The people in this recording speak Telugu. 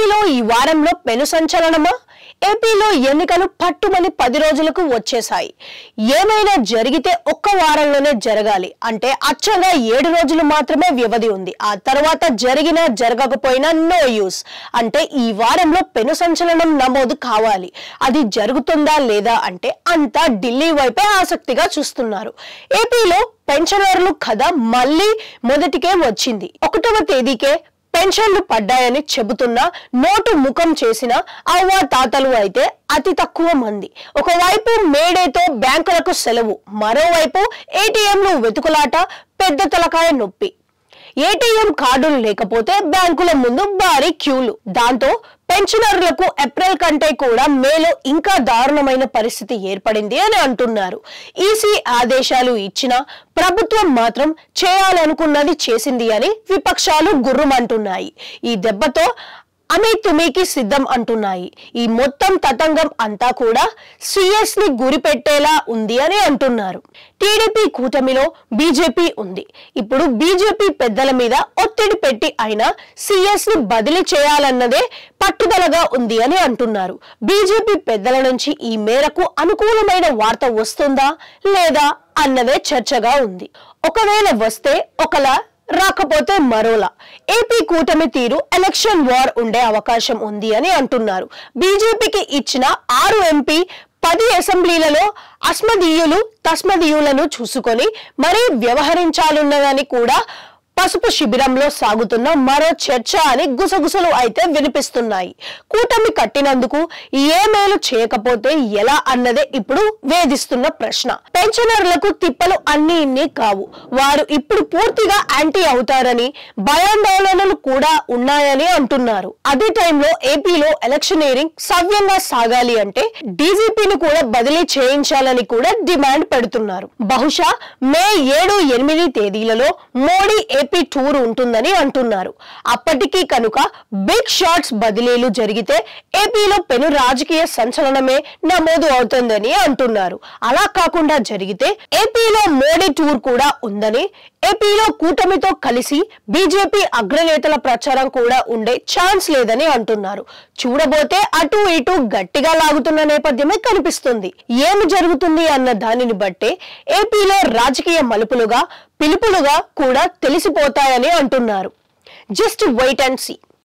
ఏపీలో ఈ వారంలో పెను సంచలనమా? ఏపీలో ఎన్నికలు పట్టుమని 10 రోజులకు వచ్చేశాయి. ఏమైనా జరిగితే ఒక్క వారంలోనే జరగాలి అంటే అచ్చంగా 7 రోజులు మాత్రమే వ్యవధి ఉంది. ఆ తర్వాత జరిగినా జరగకపోయినా నో యూస్. అంటే ఈ వారంలో పెను సంచలనం నమోదు కావాలి. అది జరుగుతుందా లేదా అంటే అంతా ఢిల్లీ వైపే ఆసక్తిగా చూస్తున్నారు. ఏపీలో పెన్షనర్లు కథ మళ్ళీ మొదటికే వచ్చింది. 1వ తేదీకే పెన్షన్లు పడ్డాయని చెబుతున్నా నోటు ముఖం చేసిన అవ్వ తాతలు అయితే అతి తక్కువ మంది. ఒకవైపు మేడేతో బ్యాంకులకు సెలవు, మరోవైపు ఏటీఎంలు వెతుకులాట, పెద్ద తలకాయ నొప్పి. ఏటీఎం కార్డులు లేకపోతే బ్యాంకుల ముందు భారీ క్యూలు. దాంతో పెన్షనర్లకు ఏప్రిల్ కంటే కూడా మేలో ఇంకా దారుణమైన పరిస్థితి ఏర్పడింది అని అంటున్నారు. ఈసీ ఆదేశాలు ఇచ్చినా ప్రభుత్వం మాత్రం చేయాలనుకున్నది చేసింది అని విపక్షాలు గుర్రుమంటున్నాయి. ఈ దెబ్బతో అమీతుమీకి సిద్ధం అంటున్నాయి. ఈ మొత్తం తతంగం అంతా కూడా సిఎస్ ని గురిపెట్టేలా ఉంది అని అంటున్నారు. టీడీపీ కూటమిలో బీజేపీ ఉంది. ఇప్పుడు బీజేపీ పెద్దల మీద ఒత్తిడి పెట్టి అయినా సిఎస్ ని బదిలీ చేయాలన్నదే పట్టుదలగా ఉంది అని అంటున్నారు. బీజేపీ పెద్దల నుంచి ఈ మేరకు అనుకూలమైన వార్త వస్తుందా లేదా అన్నదే చర్చగా ఉంది. ఒకవేళ వస్తే ఒకలా, రాకపోతే మరోలా. ఏపీ కూటమి తీరు ఎలక్షన్ వార్ ఉండే అవకాశం ఉంది అని అంటున్నారు. బీజేపీకి ఇచ్చిన 6 ఎంపీ 10 అసెంబ్లీలలో అస్మదీయులు తస్మదీయులను చూసుకొని మరీ వ్యవహరించాలున్నదని కూడా పసుపు శిబిరంలో సాగుతున్న మరో చర్చ అని గుసగుసలు అయితే వినిపిస్తున్నాయి. కూటమి కట్టినందుకు ఏ మేలు చేయకపోతే ఎలా అన్నదే ఇప్పుడు వేధిస్తున్న ప్రశ్న. పెన్షనర్లకు తిప్పలు అన్ని ఇన్ని కావు. వారు ఇప్పుడు పూర్తిగా యాంటీ అవుతారని భయాందోళనలు కూడా ఉన్నాయని అంటున్నారు. అదే టైంలో ఏపీలో ఎలక్షనీరింగ్ సవ్యంగా సాగాలి అంటే డీజీపీని కూడా బదిలీ చేయించాలని కూడా డిమాండ్ పెడుతున్నారు. బహుశా మే 7-8 తేదీలలో మోడీ ఏపీ టూర్ ఉంటుందని అంటున్నారు. అప్పటికీ కనుక బిగ్ షాట్స్ బదిలీలు జరిగితే ఏపీలో పెను రాజకీయ సంచలనమే నమోదు అవుతుందని అంటున్నారు. అలా కాకుండా జరిగితే ఏపీలో మోడీ టూర్ కూడా ఉందని, ఏపీలో కూటమితో కలిసి బీజేపీ అగ్రనేతల ప్రచారం కూడా ఉండే ఛాన్స్ లేదని అంటున్నారు. చూడబోతే అటు ఇటు గట్టిగా లాగుతున్న నేపథ్యమే కనిపిస్తుంది. ఏమి జరుగుతుంది అన్న దానిని బట్టే ఏపీలో రాజకీయ మలుపులుగా పిలుపులుగా కూడా తెలిసిపోతాయని అంటున్నారు. Just wait and see.